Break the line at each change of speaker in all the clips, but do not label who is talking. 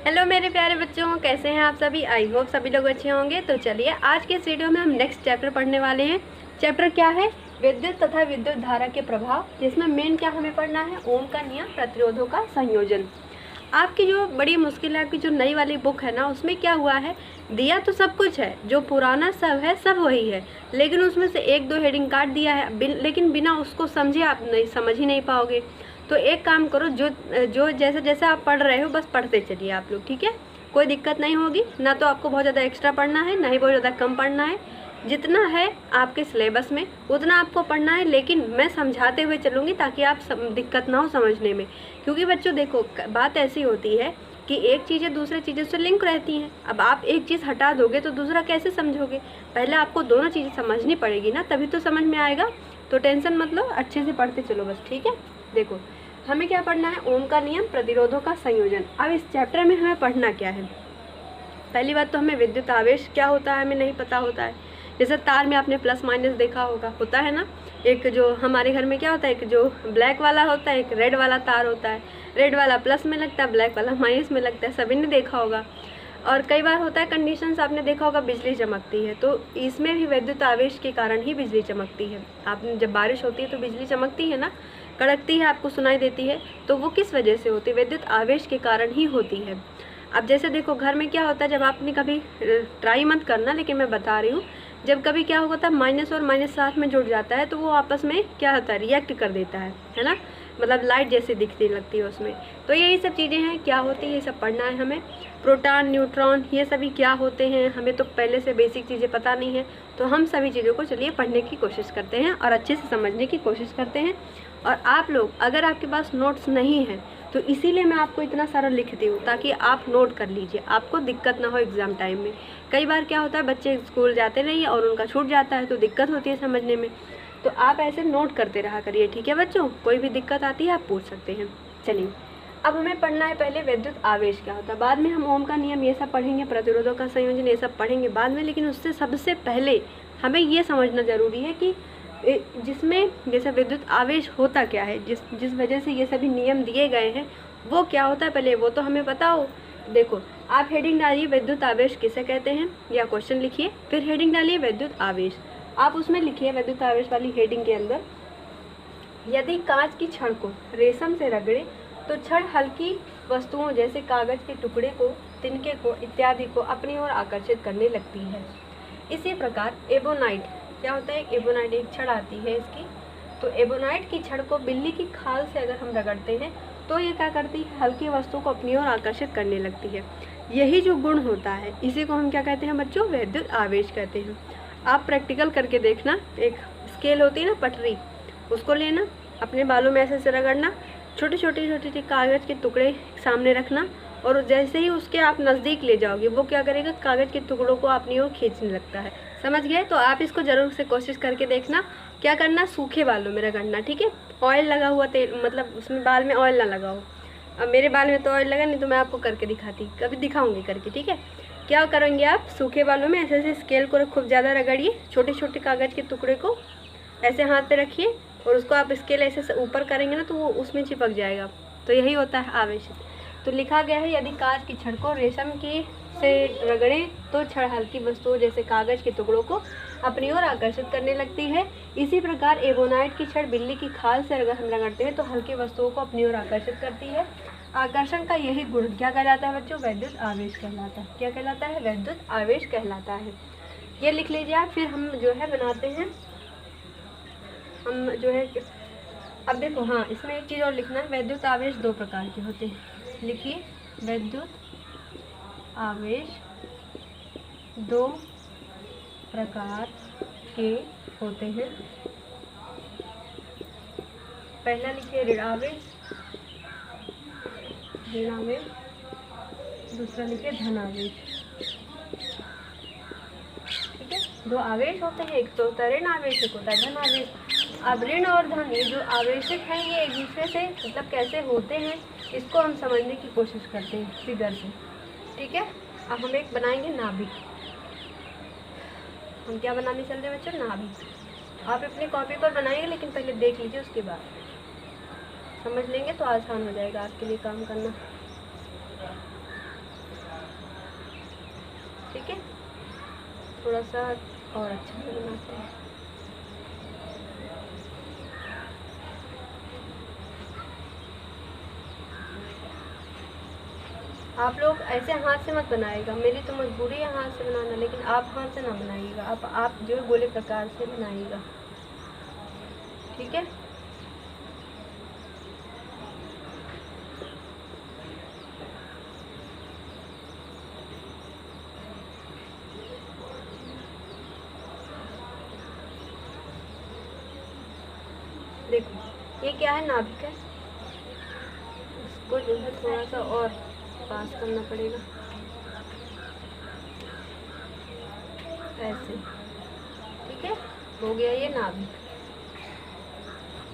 Hello मेरे प्यारे बच्चों, कैसे हैं आप सभी। आई होप सभी लोग अच्छे होंगे। तो चलिए आज के इस वीडियो में हम नेक्स्ट चैप्टर पढ़ने वाले हैं। चैप्टर क्या है? विद्युत तथा विद्युत धारा के प्रभाव, जिसमें मेन क्या हमें पढ़ना है? ओम का नियम, प्रतिरोधों का संयोजन। आपकी जो बड़ी मुश्किल है, आपकी जो नई वाली बुक है ना, उसमें क्या हुआ है, दिया तो सब कुछ है, जो पुराना सब है सब वही है, लेकिन उसमें से एक दो हेडिंग काट दिया है, लेकिन बिना उसको समझे आप नहीं समझ ही नहीं पाओगे। तो एक काम करो, जो जो जैसे जैसे आप पढ़ रहे हो बस पढ़ते चलिए आप लोग, ठीक है। कोई दिक्कत नहीं होगी, ना तो आपको बहुत ज़्यादा एक्स्ट्रा पढ़ना है, ना ही बहुत ज़्यादा कम पढ़ना है। जितना है आपके सिलेबस में उतना आपको पढ़ना है, लेकिन मैं समझाते हुए चलूँगी ताकि आप दिक्कत ना हो समझने में। क्योंकि बच्चों देखो, बात ऐसी होती है कि एक चीज़ें दूसरी चीज़ों से लिंक रहती हैं। अब आप एक चीज़ हटा दोगे तो दूसरा कैसे समझोगे? पहले आपको दोनों चीज़ें समझनी पड़ेगी ना, तभी तो समझ में आएगा। तो टेंशन मत लो, अच्छे से पढ़ते चलो बस, ठीक है। देखो हमें क्या पढ़ना है? ओम का नियम, प्रतिरोधों का संयोजन। अब इस चैप्टर में हमें पढ़ना क्या है? पहली बात तो हमें विद्युत आवेश क्या होता है हमें नहीं पता होता है। जैसे तार में आपने प्लस माइनस देखा होगा, होता है ना। एक जो हमारे घर में क्या होता है, एक जो ब्लैक वाला होता है, एक रेड वाला तार होता है। रेड वाला प्लस में लगता है, ब्लैक वाला माइनस में लगता है, सभी ने देखा होगा। और कई बार होता है कंडीशंस, आपने देखा होगा बिजली चमकती है, तो इसमें भी विद्युत आवेश के कारण ही बिजली चमकती है। आपने जब बारिश होती है तो बिजली चमकती है ना, कड़कती है, आपको सुनाई देती है, तो वो किस वजह से होती है? विद्युत आवेश के कारण ही होती है। अब जैसे देखो घर में क्या होता है, जब आपने कभी ट्राई मत करना, लेकिन मैं बता रही हूँ, जब कभी क्या होता है माइनस और माइनस साथ में जुड़ जाता है तो वो आपस में क्या होता है, रिएक्ट कर देता है ना, मतलब लाइट जैसी दिखने लगती है उसमें। तो यही सब चीज़ें हैं, क्या होती है ये सब पढ़ना है हमें। प्रोटॉन, न्यूट्रॉन, ये सभी क्या होते हैं, हमें तो पहले से बेसिक चीज़ें पता नहीं है। तो हम सभी चीज़ों को चलिए पढ़ने की कोशिश करते हैं और अच्छे से समझने की कोशिश करते हैं। और आप लोग, अगर आपके पास नोट्स नहीं है तो इसीलिए मैं आपको इतना सारा लिखती हूँ, ताकि आप नोट कर लीजिए, आपको दिक्कत ना हो एग्ज़ाम टाइम में। कई बार क्या होता है, बच्चे स्कूल जाते नहीं और उनका छूट जाता है तो दिक्कत होती है समझने में। तो आप ऐसे नोट करते रहा करिए, ठीक है बच्चों। कोई भी दिक्कत आती है आप पूछ सकते हैं। चलिए अब हमें पढ़ना है पहले विद्युत आवेश क्या होता है, बाद में हम ओम का नियम ये सब पढ़ेंगे, प्रतिरोधों का संयोजन ये सब पढ़ेंगे बाद में। लेकिन उससे सबसे पहले हमें ये समझना ज़रूरी है कि जिसमें जैसे विद्युत आवेश होता क्या है, जिस वजह से ये सभी नियम दिए गए हैं, वो क्या होता है पहले वो तो हमें पता हो। देखो आप हेडिंग डालिए विद्युत आवेश किसे कहते हैं, या क्वेश्चन लिखिए, फिर हेडिंग डालिए विद्युत आवेश। आप उसमें लिखिए विद्युत आवेश वाली हेडिंग के अंदर, यदि कांच की छड़ को रेशम से रगड़े तो छड़ हल्की वस्तुओं जैसे कागज के टुकड़े को, तिनके को इत्यादि को अपनी ओर आकर्षित करने लगती है। इसी प्रकार एबोनाइट क्या होता है, एबोनाइट एक छड़ आती है इसकी, तो एबोनाइट की छड़ को बिल्ली की खाल से अगर हम रगड़ते हैं तो ये क्या करती है, हल्की वस्तु को अपनी ओर आकर्षित करने लगती है। यही जो गुण होता है इसी को हम क्या कहते हैं बच्चों, विद्युत आवेश कहते हैं। आप प्रैक्टिकल करके देखना, एक स्केल होती है ना पटरी, उसको लेना, अपने बालों में ऐसे रगड़ना, छोटे छोटे कागज़ के टुकड़े सामने रखना, और जैसे ही उसके आप नज़दीक ले जाओगे वो क्या करेगा, कागज़ के टुकड़ों को अपनी ओर खींचने लगता है। समझ गए? तो आप इसको ज़रूर से कोशिश करके देखना। क्या करना, सूखे बालों में रगड़ना, ठीक है। ऑयल लगा हुआ तेल, मतलब उसमें बाल में ऑयल ना लगाओ। अब मेरे बाल में तो ऑयल लगा नहीं, तो मैं आपको करके दिखाती, कभी दिखाऊंगी करके, ठीक है। क्या करेंगे आप, सूखे बालों में ऐसे ऐसे स्केल को खूब ज़्यादा रगड़िए, छोटे छोटे कागज़ के टुकड़े को ऐसे हाथ पे रखिए, और उसको आप स्केल ऐसे ऊपर करेंगे ना तो वो उसमें चिपक जाएगा। तो यही होता है आवेश। तो लिखा गया है, यदि कांच की छड़ को रेशम की से रगड़े तो छड़ हल्की वस्तुओं जैसे कागज के टुकड़ों को अपनी ओर आकर्षित करने लगती है। इसी प्रकार एबोनाइट की छड़ बिल्ली की खाल से अगर हम रगड़ते हैं तो हल्की वस्तुओं को अपनी ओर आकर्षित करती है। आकर्षण का यही गुण क्या कहलाता है बच्चों, विद्युत आवेश कहलाता है। क्या कहलाता है, विद्युत आवेश कहलाता है। ये लिख लीजिए आप। फिर हम जो है बनाते हैं, हम जो है, अब देखो हाँ, इसमें एक चीज़ और लिखना है, विद्युत आवेश दो प्रकार के होते हैं। लिखिए, विद्युत आवेश दो प्रकार के होते हैं। पहला लिखिए ऋण आवेश, दूसरा लिखिए धन आवेश, ठीक है। दो आवेश होते हैं, एक तो होता है ऋण आवेश, एक होता है धन आवेश। अब ऋण और धन, ये जो आवेशक हैं ये एक दूसरे से मतलब कैसे होते हैं, इसको हम समझने की कोशिश करते हैं फिगर से, ठीक है। अब हम एक बनाएंगे नाभिक। हम क्या बनाने चल रहे हैं बच्चों, नाभिक। आप अपनी कॉपी पर बनाएंगे, लेकिन पहले देख लीजिए, उसके बाद समझ लेंगे तो आसान हो जाएगा आपके लिए काम करना। ठीक है, थोड़ा सा और अच्छा से बनाते हैं। आप लोग ऐसे हाथ से मत बनाइएगा, मेरी तो मजबूरी है हाथ से बनाना, लेकिन आप हाथ से ना बनाइएगा, आप जो गोले प्रकार से बनाइएगा, ठीक है। देखो ये क्या है, नाभिक है, इसको जो है थोड़ा सा और पास करना पड़ेगा ऐसे, ठीक है। हो गया ये नाभिक।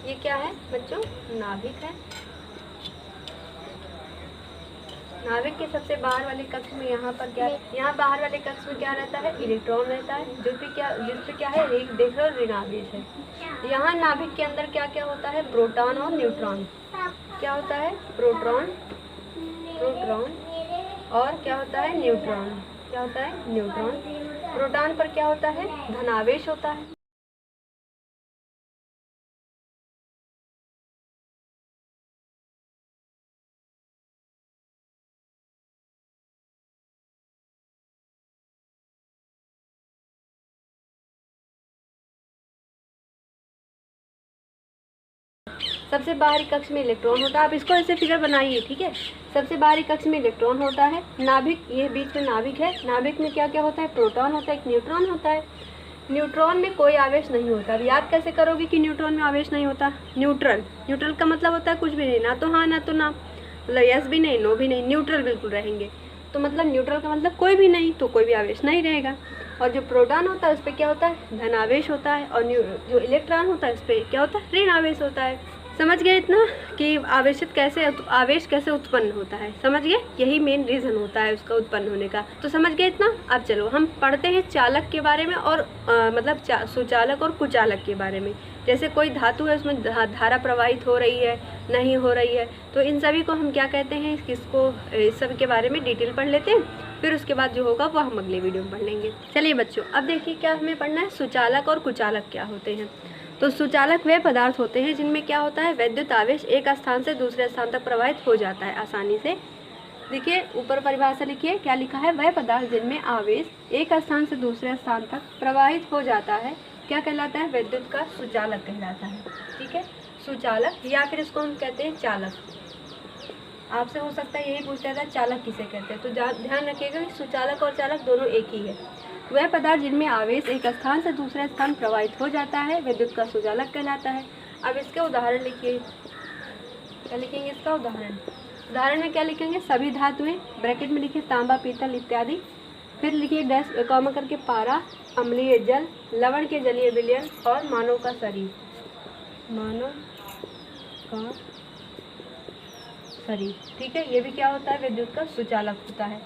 ये क्या है बच्चों, नाभिक है। नाभिक के सबसे बाहर वाले कक्ष में यहाँ पर क्या, यहाँ बाहर वाले कक्ष में क्या रहता है, इलेक्ट्रॉन रहता है, जिस पे क्या है, देख रहे हो, ऋण आवेश है। यहाँ नाभिक के अंदर क्या क्या होता है, प्रोटॉन और न्यूट्रॉन। क्या होता है, प्रोटॉन और क्या होता है, न्यूट्रॉन। क्या होता है, न्यूट्रॉन। प्रोटॉन पर क्या होता है, धनावेश होता है। सबसे बाहरी कक्ष में इलेक्ट्रॉन होता है। आप इसको ऐसे फिगर बनाइए, ठीक है। सबसे बाहरी कक्ष में इलेक्ट्रॉन होता है। नाभिक, ये बीच में नाभिक है। नाभिक में क्या क्या होता है, प्रोटॉन होता है, एक न्यूट्रॉन होता है। न्यूट्रॉन में कोई आवेश नहीं होता। अब याद कैसे करोगे कि न्यूट्रॉन में आवेश नहीं होता। न्यूट्रल का मतलब होता है कुछ भी नहीं, ना तो हाँ ना तो ना, मतलब यस भी नहीं नो भी नहीं, न्यूट्रल बिल्कुल रहेंगे। तो मतलब न्यूट्रल का मतलब कोई भी नहीं, तो कोई भी आवेश नहीं रहेगा। और जो प्रोटॉन होता है उस पर क्या होता है, धन आवेश होता है। और जो इलेक्ट्रॉन होता है उस पर क्या होता है, ऋण आवेश होता है। समझ गए इतना कि आवेश कैसे उत्पन्न होता है, समझ गए। यही मेन रीज़न होता है उसका उत्पन्न होने का। तो समझ गए इतना। अब चलो हम पढ़ते हैं चालक के बारे में और मतलब सुचालक और कुचालक के बारे में। जैसे कोई धातु है, उसमें धारा प्रवाहित हो रही है, नहीं हो रही है, तो इन सभी को हम क्या कहते हैं, किसको, इस सब के बारे में डिटेल पढ़ लेते हैं। फिर उसके बाद जो होगा वो हम अगले वीडियो में पढ़ लेंगे। चलिए बच्चों, अब देखिए क्या हमें पढ़ना है, सुचालक और कुचालक क्या होते हैं। तो सुचालक वे पदार्थ होते हैं जिनमें क्या होता है, वैद्युत आवेश एक स्थान से दूसरे स्थान तक प्रवाहित हो जाता है आसानी से। देखिए ऊपर परिभाषा लिखिए, क्या लिखा है, वह पदार्थ जिनमें आवेश एक स्थान से दूसरे स्थान तक प्रवाहित हो जाता है, क्या कहलाता है, वैद्युत का सुचालक कहलाता है। ठीक है, सुचालक, या फिर इसको हम कहते हैं चालक। आपसे हो सकता है यही पूछता था चालक किसे कहते हैं, तो ध्यान रखिएगा कि सुचालक और चालक दोनों एक ही है। वह पदार्थ जिनमें आवेश एक स्थान से दूसरे स्थान प्रवाहित हो जाता है, विद्युत का सुचालक कहलाता है। अब इसके उदाहरण लिखिए, क्या लिखेंगे इसका उदाहरण। उदाहरण में क्या लिखेंगे, सभी धातुएं, ब्रैकेट में लिखिए तांबा पीतल इत्यादि। फिर लिखिए डैश कॉमा करके पारा, अम्लीय जल, लवण के जलीय विलयन और मानव का शरीर। मानव का शरीर, ठीक है। ये भी क्या होता है, विद्युत का सुचालक होता है।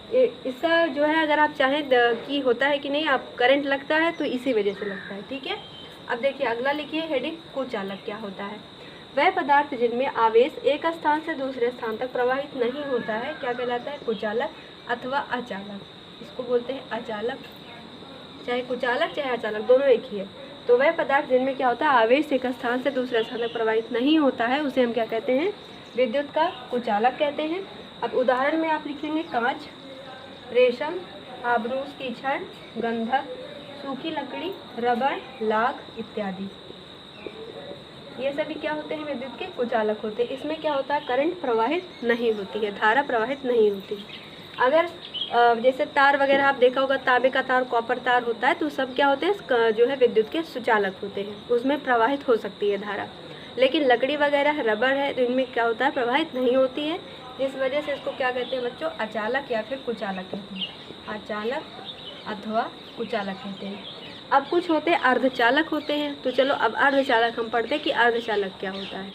इसका जो है, अगर आप चाहें कि होता है कि नहीं, आप करंट लगता है तो इसी वजह से लगता है, ठीक है। अब देखिए अगला लिखिए हेडिंग, कुचालक क्या होता है। वह पदार्थ जिनमें आवेश एक स्थान से दूसरे स्थान तक प्रवाहित नहीं होता है, क्या कहलाता है, कुचालक अथवा अचालक। इसको बोलते हैं अचालक, चाहे कुचालक चाहे अचालक दोनों एक ही है। तो वह पदार्थ जिनमें क्या होता है, आवेश एक स्थान से दूसरे स्थान तक प्रवाहित नहीं होता है, उसे हम क्या कहते हैं, विद्युत का कुचालक कहते हैं। अब उदाहरण में आप लिखेंगे कांच, रेशम, आबरूस की छड़, गंधक, सूखी लकड़ी, रबर, लाख इत्यादि। ये सभी क्या होते हैं, विद्युत के कुचालक होते हैं। इसमें क्या होता है, करंट प्रवाहित नहीं होती है, धारा प्रवाहित नहीं होती। अगर जैसे तार वगैरह आप देखा होगा, तांबे का तार, कॉपर तार होता है, तो सब क्या होते हैं, जो है विद्युत के सुचालक होते हैं, उसमें प्रवाहित हो सकती है धारा। लेकिन लकड़ी वगैरह, रबर है, तो इनमें क्या होता है, प्रवाहित नहीं होती है, जिस वजह से इसको क्या कहते हैं बच्चों, अचालक या फिर कुचालक कहते हैं। अचालक अथवा कुचालक कहते हैं। अब कुछ होते हैं अर्धचालक होते हैं। तो चलो अब अर्धचालक हम पढ़ते हैं कि अर्धचालक क्या होता है।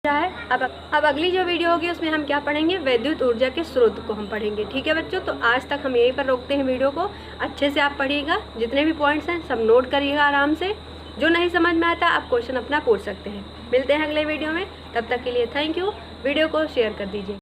ऊर्जा है। अब अगली जो वीडियो होगी उसमें हम क्या पढ़ेंगे, विद्युत ऊर्जा के स्रोत को हम पढ़ेंगे। ठीक है बच्चों, तो आज तक हम यहीं पर रोकते हैं वीडियो को। अच्छे से आप पढ़िएगा, जितने भी पॉइंट्स हैं सब नोट करिएगा आराम से। जो नहीं समझ में आता आप क्वेश्चन अपना पूछ सकते हैं। मिलते हैं अगले वीडियो में, तब तक के लिए थैंक यू। वीडियो को शेयर कर दीजिए।